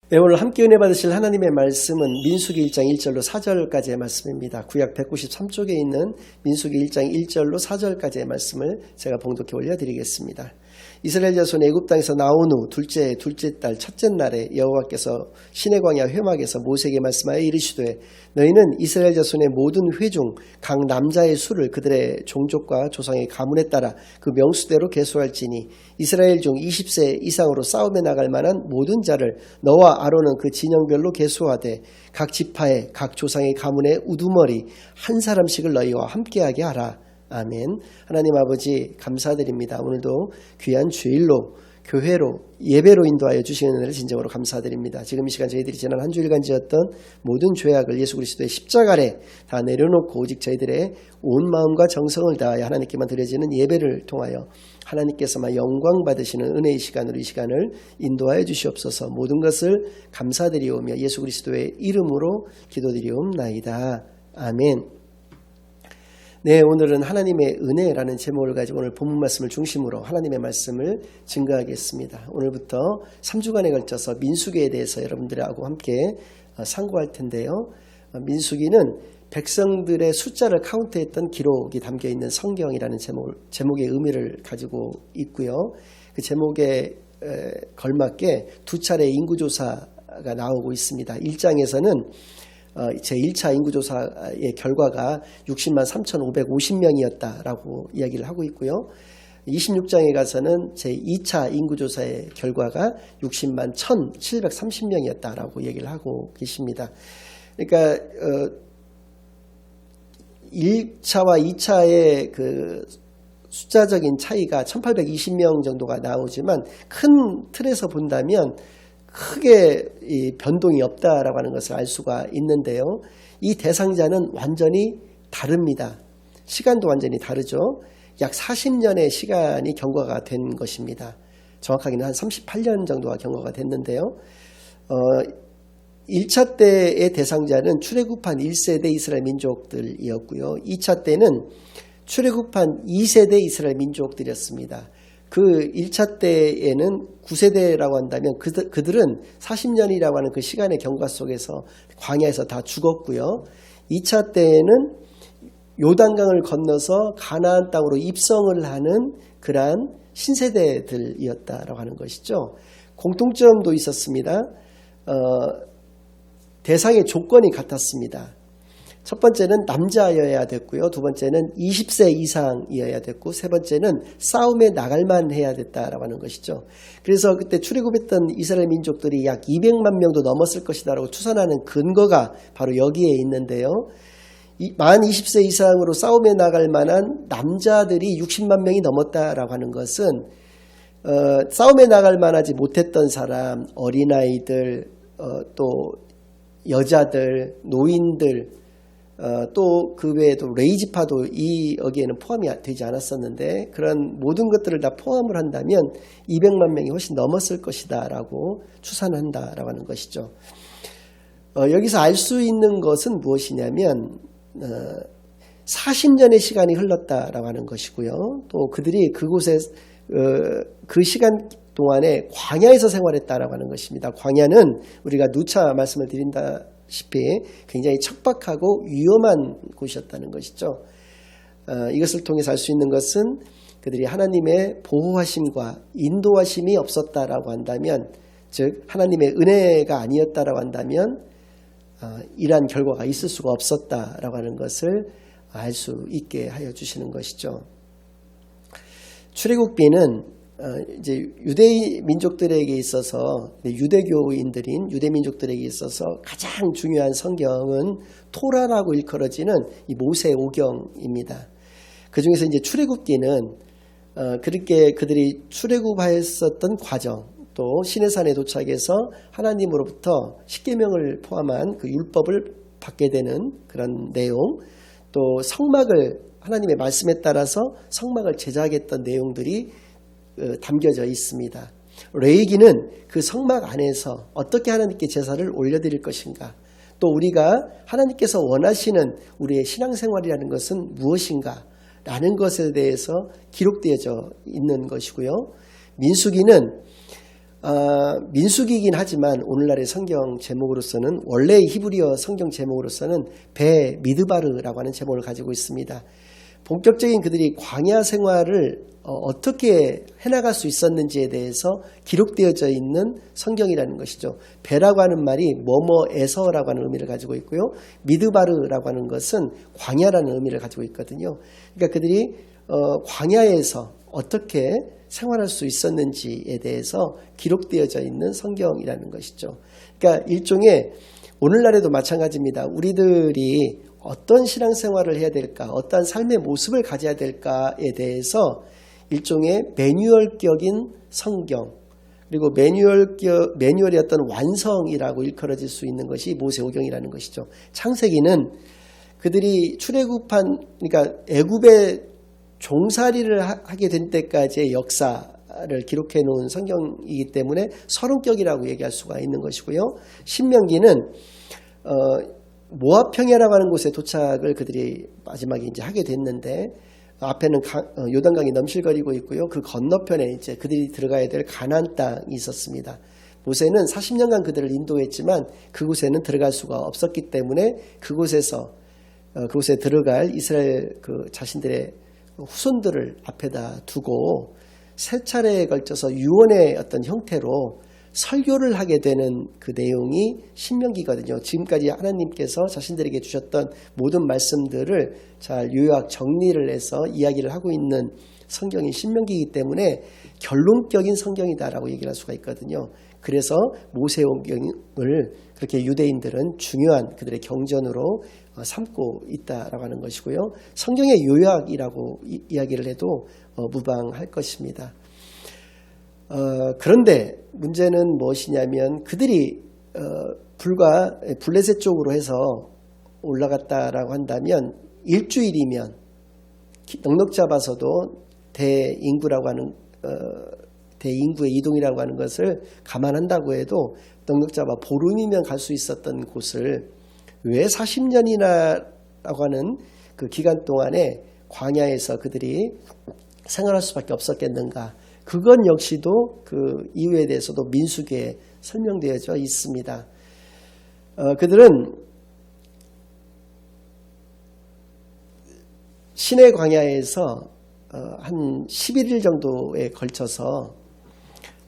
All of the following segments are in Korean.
네, 오늘 함께 은혜 받으실 하나님의 말씀은 민수기 1장 1절로 4절까지의 말씀입니다. 구약 193쪽에 있는 민수기 1장 1절로 4절까지의 말씀을 제가 봉독해 올려드리겠습니다. 이스라엘 자손이 애굽 땅에서 나온 후 둘째 달 첫째 날에 여호와께서 시내 광야 회막에서 모세에게 말씀하여 이르시되 너희는 이스라엘 자손의 모든 회중 각 남자의 수를 그들의 종족과 조상의 가문에 따라 그 명수대로 계수할지니 이스라엘 중 20세 이상으로 싸움에 나갈 만한 모든 자를 너와 아론은 그 진영별로 계수하되 각 지파의 각 조상의 가문의 우두머리 한 사람씩을 너희와 함께하게 하라. 아멘. 하나님 아버지 감사드립니다. 오늘도 귀한 주일로 교회로 예배로 인도하여 주시는 은혜를 진정으로 감사드립니다. 지금 이 시간 저희들이 지난 한 주일간 지었던 모든 죄악을 예수 그리스도의 십자가 아래 다 내려놓고 오직 저희들의 온 마음과 정성을 다하여 하나님께만 드려지는 예배를 통하여 하나님께서만 영광 받으시는 은혜의 시간으로 이 시간을 인도하여 주시옵소서. 모든 것을 감사드리오며 예수 그리스도의 이름으로 기도드리옵나이다. 아멘. 네, 오늘은 하나님의 은혜라는 제목을 가지고 오늘 본문 말씀을 중심으로 하나님의 말씀을 증거하겠습니다. 오늘부터 3주간에 걸쳐서 민수기에 대해서 여러분들하고 함께 상고할 텐데요. 민수기는 백성들의 숫자를 카운트했던 기록이 담겨있는 성경이라는 제목의 의미를 가지고 있고요. 그 제목에 걸맞게 두 차례 인구조사가 나오고 있습니다. 1장에서는 제1차 인구조사의 결과가 60만 3,550명이었다라고 이야기를 하고 있고요. 26장에 가서는 제2차 인구조사의 결과가 60만 1,730명이었다라고 얘기를 하고 계십니다. 그러니까 1차와 2차의 그 숫자적인 차이가 1,820명 정도가 나오지만 큰 틀에서 본다면 크게 변동이 없다라고 하는 것을 알 수가 있는데요. 이 대상자는 완전히 다릅니다. 시간도 완전히 다르죠. 약 40년의 시간이 경과가 된 것입니다. 정확하게는 한 38년 정도가 경과가 됐는데요. 1차 때의 대상자는 출애굽한 1세대 이스라엘 민족들이었고요. 2차 때는 출애굽한 2세대 이스라엘 민족들이었습니다. 그 1차 때에는 9세대라고 한다면 그들은 40년이라고 하는 그 시간의 경과 속에서 광야에서 다 죽었고요. 2차 때에는 요단강을 건너서 가나안 땅으로 입성을 하는 그러한 신세대들이었다라고 하는 것이죠. 공통점도 있었습니다. 대상의 조건이 같았습니다. 첫 번째는 남자여야 됐고요. 두 번째는 20세 이상이어야 됐고 세 번째는 싸움에 나갈만 해야 됐다라고 하는 것이죠. 그래서 그때 출애굽했던 이스라엘 민족들이 약 200만 명도 넘었을 것이다라고 추산하는 근거가 바로 여기에 있는데요. 만 20세 이상으로 싸움에 나갈 만한 남자들이 60만 명이 넘었다라고 하는 것은 싸움에 나갈 만하지 못했던 사람, 어린아이들, 또 여자들, 노인들, 또 그 외에도 레이지파도 여기에는 포함이 되지 않았었는데 그런 모든 것들을 다 포함을 한다면 200만 명이 훨씬 넘었을 것이다 라고 추산한다라고 하는 것이죠. 여기서 알 수 있는 것은 무엇이냐면 40년의 시간이 흘렀다라고 하는 것이고요. 또 그들이 그곳에 그 시간 동안에 광야에서 생활했다라고 하는 것입니다. 광야는 우리가 누차 말씀을 드린다시피 굉장히 척박하고 위험한 곳이었다는 것이죠. 이것을 통해서 알 수 있는 것은 그들이 하나님의 보호하심과 인도하심이 없었다라고 한다면, 즉 하나님의 은혜가 아니었다라고 한다면 이러한 결과가 있을 수가 없었다라고 하는 것을 알 수 있게 하여 주시는 것이죠. 출애굽기는 이제 유대 민족들에게 있어서 유대교인들인 유대 민족들에게 있어서 가장 중요한 성경은 토라라고 일컬어지는 이 모세 오경입니다. 그 중에서 이제 출애굽기는 그렇게 그들이 출애굽하였었던 과정, 또 시내산에 도착해서 하나님으로부터 십계명을 포함한 그 율법을 받게 되는 그런 내용, 또 성막을 하나님의 말씀에 따라서 성막을 제작했던 내용들이 담겨져 있습니다. 레위기는 그 성막 안에서 어떻게 하나님께 제사를 올려드릴 것인가, 또 우리가 하나님께서 원하시는 우리의 신앙생활이라는 것은 무엇인가 라는 것에 대해서 기록되어져 있는 것이고요. 민수기는 민수기이긴 하지만 오늘날의 성경 제목으로서는 원래 히브리어 성경 제목으로서는 배 미드바르라고 하는 제목을 가지고 있습니다. 본격적인 그들이 광야 생활을 어떻게 해나갈 수 있었는지에 대해서 기록되어져 있는 성경이라는 것이죠. 배라고 하는 말이 뭐뭐에서라고 하는 의미를 가지고 있고요. 미드바르라고 하는 것은 광야라는 의미를 가지고 있거든요. 그러니까 그들이 광야에서 어떻게 생활할 수 있었는지에 대해서 기록되어져 있는 성경이라는 것이죠. 그러니까 일종의 오늘날에도 마찬가지입니다. 우리들이 어떤 신앙생활을 해야 될까, 어떤 삶의 모습을 가져야 될까에 대해서 일종의 매뉴얼격인 성경, 그리고 매뉴얼의 어떤 완성이라고 일컬어질 수 있는 것이 모세오경이라는 것이죠. 창세기는 그들이 출애굽한, 그러니까 애굽의 종살이를 하게 된 때까지의 역사를 기록해 놓은 성경이기 때문에 서론격이라고 얘기할 수가 있는 것이고요. 신명기는 모압 평야라고 하는 곳에 도착을 그들이 마지막에 이제 하게 됐는데, 앞에는 요단강이 넘실거리고 있고요. 그 건너편에 이제 그들이 들어가야 될 가나안 땅이 있었습니다. 모세는 40년간 그들을 인도했지만 그곳에는 들어갈 수가 없었기 때문에 그곳에 들어갈 이스라엘 자신들의 후손들을 앞에다 두고 세 차례에 걸쳐서 유언의 어떤 형태로 설교를 하게 되는 그 내용이 신명기거든요. 지금까지 하나님께서 자신들에게 주셨던 모든 말씀들을 잘 요약 정리를 해서 이야기를 하고 있는 성경이 신명기이기 때문에 결론적인 성경이다라고 얘기를 할 수가 있거든요. 그래서 모세오경을 그렇게 유대인들은 중요한 그들의 경전으로 삼고 있다라고 하는 것이고요. 성경의 요약이라고 이야기를 해도 무방할 것입니다. 그런데 문제는 무엇이냐면 그들이 불과 블레셋 쪽으로 해서 올라갔다라고 한다면 일주일이면 넉넉 잡아서도 대인구라고 하는 대인구의 이동이라고 하는 것을 감안한다고 해도 넉넉 잡아 보름이면 갈 수 있었던 곳을 왜 40년이나라고 하는 그 기간 동안에 광야에서 그들이 생활할 수밖에 없었겠는가? 그건 역시도 그 이유에 대해서도 민수기에 설명되어져 있습니다. 그들은 시내 광야에서 한 11일 정도에 걸쳐서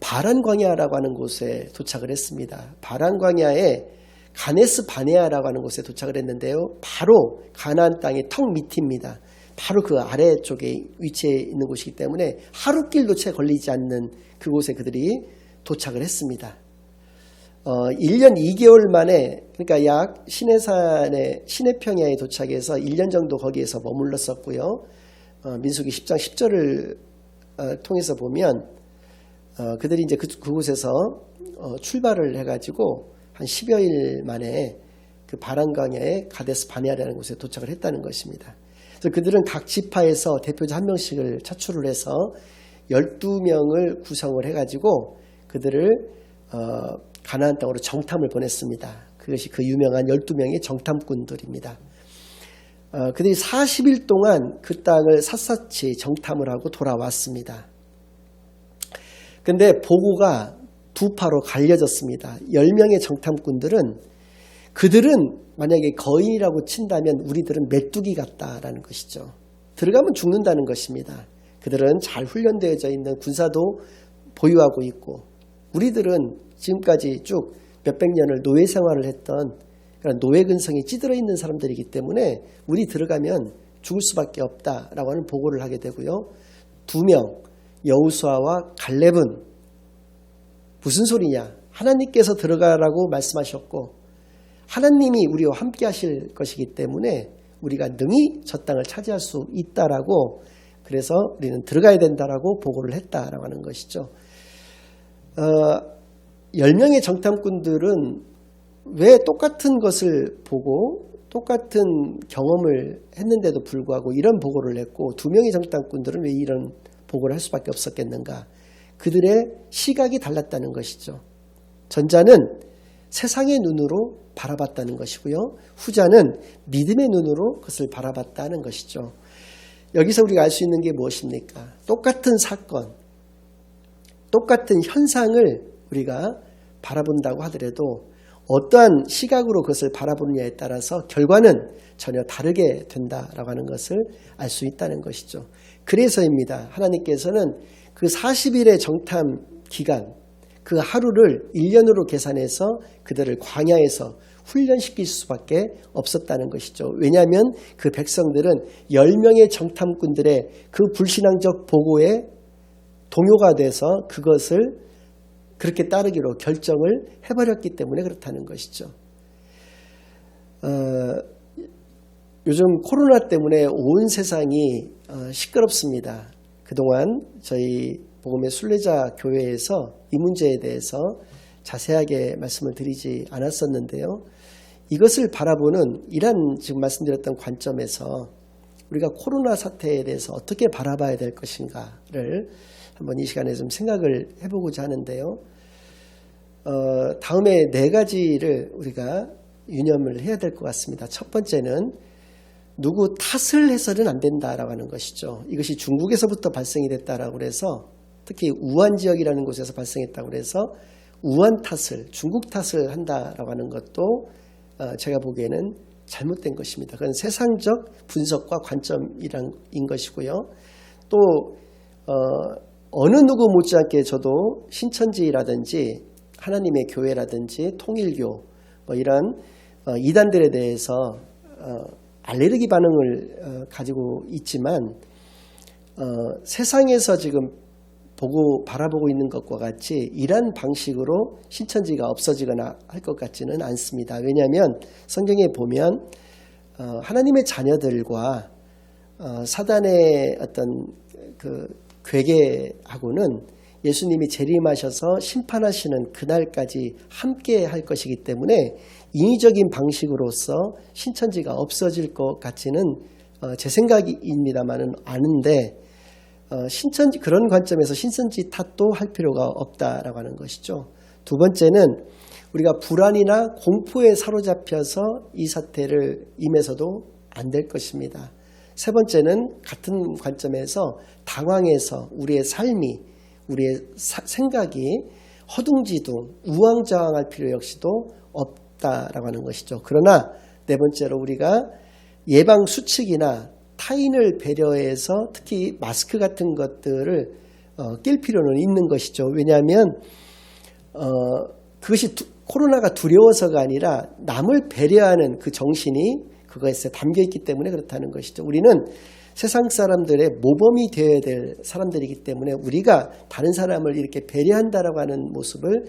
바란 광야라고 하는 곳에 도착을 했습니다. 바란 광야에 가네스 바네아라고 하는 곳에 도착을 했는데요. 바로 가나안 땅의 턱 밑입니다. 바로 그 아래쪽에 위치해 있는 곳이기 때문에 하루길도 채 걸리지 않는 그곳에 그들이 도착을 했습니다. 1년 2개월 만에, 그러니까 약 시내평야에 도착해서 1년 정도 거기에서 머물렀었고요. 민수기 10장 10절을 통해서 보면 그들이 이제 그곳에서 출발을 해가지고 한 10여일 만에 그 바란강야의 가데스 바네아라는 곳에 도착을 했다는 것입니다. 그래서 그들은 각 지파에서 대표자 한 명씩을 차출을 해서 12명을 구성을 해가지고 그들을 가나안 땅으로 정탐을 보냈습니다. 그것이 그 유명한 12명의 정탐꾼들입니다. 그들이 40일 동안 그 땅을 샅샅이 정탐을 하고 돌아왔습니다. 근데 보고가 두 파로 갈려졌습니다. 10명의 정탐꾼들은 그들은 만약에 거인이라고 친다면 우리들은 메뚜기 같다라는 것이죠. 들어가면 죽는다는 것입니다. 그들은 잘 훈련되어져 있는 군사도 보유하고 있고 우리들은 지금까지 쭉 몇백 년을 노예 생활을 했던 그런 노예 근성이 찌들어 있는 사람들이기 때문에 우리 들어가면 죽을 수밖에 없다라고 하는 보고를 하게 되고요. 2명 여호수아와 갈렙은 무슨 소리냐? 하나님께서 들어가라고 말씀하셨고 하나님이 우리와 함께 하실 것이기 때문에 우리가 능히 저 땅을 차지할 수 있다라고 그래서 우리는 들어가야 된다라고 보고를 했다라고 하는 것이죠. 10명의 정탐꾼들은 왜 똑같은 것을 보고 똑같은 경험을 했는데도 불구하고 이런 보고를 했고 2명의 정탐꾼들은 왜 이런 보고를 할 수밖에 없었겠는가? 그들의 시각이 달랐다는 것이죠. 전자는 세상의 눈으로 바라봤다는 것이고요. 후자는 믿음의 눈으로 그것을 바라봤다는 것이죠. 여기서 우리가 알 수 있는 게 무엇입니까? 똑같은 사건, 똑같은 현상을 우리가 바라본다고 하더라도 어떠한 시각으로 그것을 바라보느냐에 따라서 결과는 전혀 다르게 된다라고 하는 것을 알 수 있다는 것이죠. 그래서입니다. 하나님께서는 그 40일의 정탐 기간, 그 하루를 1년으로 계산해서 그들을 광야에서 훈련시킬 수밖에 없었다는 것이죠. 왜냐하면 그 백성들은 10명의 정탐꾼들의 그 불신앙적 보고에 동요가 돼서 그것을 그렇게 따르기로 결정을 해버렸기 때문에 그렇다는 것이죠. 요즘 코로나 때문에 온 세상이 시끄럽습니다. 그동안 저희 복음의 순례자 교회에서 이 문제에 대해서 자세하게 말씀을 드리지 않았었는데요. 이것을 바라보는 이런 지금 말씀드렸던 관점에서 우리가 코로나 사태에 대해서 어떻게 바라봐야 될 것인가를 한번 이 시간에 좀 생각을 해보고자 하는데요. 다음에 4가지를 우리가 유념을 해야 될 것 같습니다. 첫 번째는 누구 탓을 해서는 안 된다라고 하는 것이죠. 이것이 중국에서부터 발생이 됐다라고 해서 특히 우한 지역이라는 곳에서 발생했다고 해서 우한 탓을, 중국 탓을 한다라고 하는 것도 제가 보기에는 잘못된 것입니다. 그건 세상적 분석과 관점인 것이고요. 또 어느 누구 못지않게 저도 신천지라든지 하나님의 교회라든지 통일교 이런 이단들에 대해서 알레르기 반응을 가지고 있지만 세상에서 지금 바라보고 있는 것과 같이 이러한 방식으로 신천지가 없어지거나 할 것 같지는 않습니다. 왜냐하면 성경에 보면 하나님의 자녀들과 사단의 어떤 그 괴계하고는 예수님이 재림하셔서 심판하시는 그날까지 함께 할 것이기 때문에 인위적인 방식으로서 신천지가 없어질 것 같지는 제 생각입니다만은 아는데 신천지 그런 관점에서 신천지 탓도 할 필요가 없다라고 하는 것이죠. 두 번째는 우리가 불안이나 공포에 사로잡혀서 이 사태를 임해서도 안 될 것입니다. 세 번째는 같은 관점에서 당황해서 우리의 삶이 우리의 생각이 허둥지둥 우왕좌왕할 필요 역시도 없다라고 하는 것이죠. 그러나 네 번째로 우리가 예방 수칙이나 타인을 배려해서 특히 마스크 같은 것들을 낄 필요는 있는 것이죠. 왜냐하면 그것이 코로나가 두려워서가 아니라 남을 배려하는 그 정신이 그것에 담겨있기 때문에 그렇다는 것이죠. 우리는 세상 사람들의 모범이 되어야 될 사람들이기 때문에 우리가 다른 사람을 이렇게 배려한다라고 하는 모습을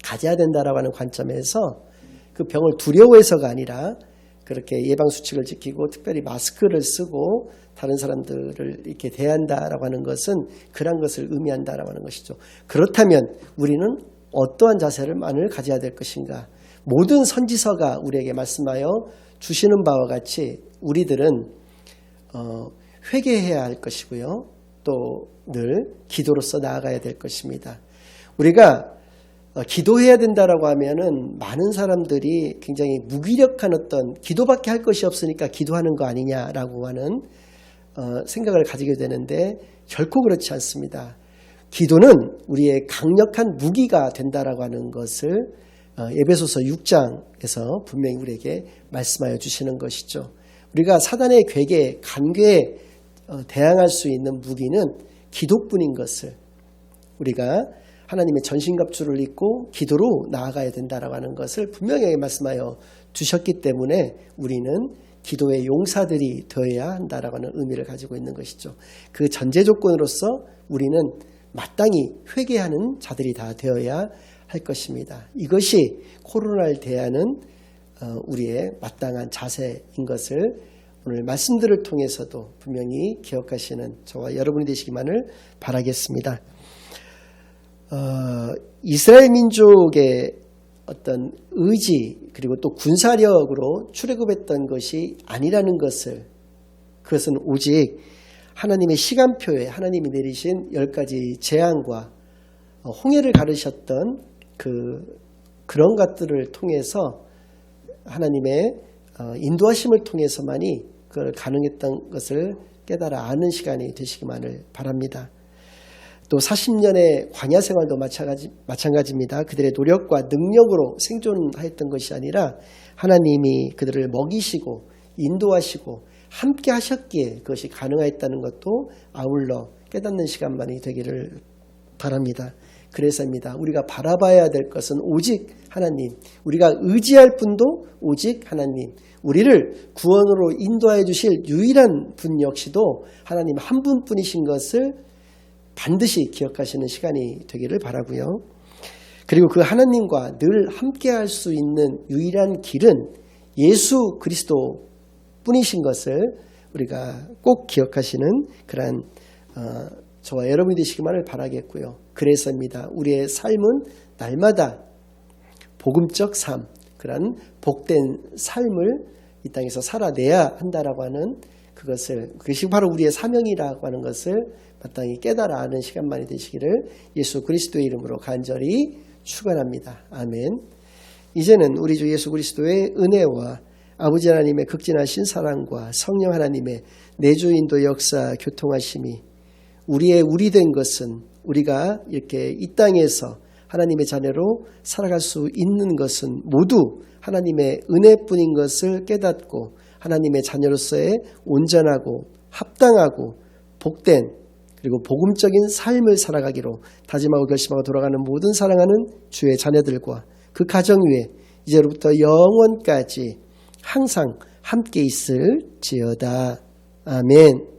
가져야 된다라고 하는 관점에서 그 병을 두려워해서가 아니라 그렇게 예방수칙을 지키고 특별히 마스크를 쓰고 다른 사람들을 이렇게 대한다라고 하는 것은 그런 것을 의미한다라고 하는 것이죠. 그렇다면 우리는 어떠한 자세를 가져야 될 것인가? 모든 선지서가 우리에게 말씀하여 주시는 바와 같이 우리들은 회개해야 할 것이고요. 또 늘 기도로서 나아가야 될 것입니다. 우리가 기도해야 된다라고 하면은 많은 사람들이 굉장히 무기력한 어떤 기도밖에 할 것이 없으니까 기도하는 거 아니냐라고 하는 생각을 가지게 되는데 결코 그렇지 않습니다. 기도는 우리의 강력한 무기가 된다라고 하는 것을 에베소서 6장에서 분명히 우리에게 말씀하여 주시는 것이죠. 우리가 사단의 괴계, 간괴에 대항할 수 있는 무기는 기도뿐인 것을 우리가 하나님의 전신갑주를 입고 기도로 나아가야 된다라고 하는 것을 분명히 말씀하여 주셨기 때문에 우리는 기도의 용사들이 되어야 한다라고 하는 의미를 가지고 있는 것이죠. 그 전제 조건으로서 우리는 마땅히 회개하는 자들이 다 되어야 할 것입니다. 이것이 코로나를 대하는 우리의 마땅한 자세인 것을 오늘 말씀들을 통해서도 분명히 기억하시는 저와 여러분이 되시기만을 바라겠습니다. 이스라엘 민족의 어떤 의지 그리고 또 군사력으로 출애굽했던 것이 아니라는 것을 그것은 오직 하나님의 시간표에 하나님이 내리신 10가지 재앙과 홍해를 가르셨던 그런 것들을 통해서 하나님의 인도하심을 통해서만이 그걸 가능했던 것을 깨달아 아는 시간이 되시기만을 바랍니다. 또 40년의 광야 생활도 마찬가지입니다. 그들의 노력과 능력으로 생존하였던 것이 아니라 하나님이 그들을 먹이시고 인도하시고 함께 하셨기에 그것이 가능하였다는 것도 아울러 깨닫는 시간만이 되기를 바랍니다. 그래서입니다. 우리가 바라봐야 될 것은 오직 하나님, 우리가 의지할 분도 오직 하나님, 우리를 구원으로 인도하여 주실 유일한 분 역시도 하나님 한 분뿐이신 것을 반드시 기억하시는 시간이 되기를 바라고요. 그리고 그 하나님과 늘 함께할 수 있는 유일한 길은 예수 그리스도 뿐이신 것을 우리가 꼭 기억하시는 그러한 저와 여러분이 되시기만을 바라겠고요. 그래서입니다. 우리의 삶은 날마다 복음적 삶, 그런 복된 삶을 이 땅에서 살아내야 한다라고 하는 그것이 바로 우리의 사명이라고 하는 것을 마땅히 깨달아 아는 시간만이 되시기를 예수 그리스도의 이름으로 간절히 축원합니다. 아멘. 이제는 우리 주 예수 그리스도의 은혜와 아버지 하나님의 극진하신 사랑과 성령 하나님의 내주 인도 역사 교통하심이 우리 된 것은 우리가 이렇게 이 땅에서 하나님의 자녀로 살아갈 수 있는 것은 모두 하나님의 은혜뿐인 것을 깨닫고 하나님의 자녀로서의 온전하고 합당하고 복된 그리고 복음적인 삶을 살아가기로 다짐하고 결심하고 돌아가는 모든 사랑하는 주의 자녀들과 그 가정 위에 이제로부터 영원까지 항상 함께 있을지어다. 아멘.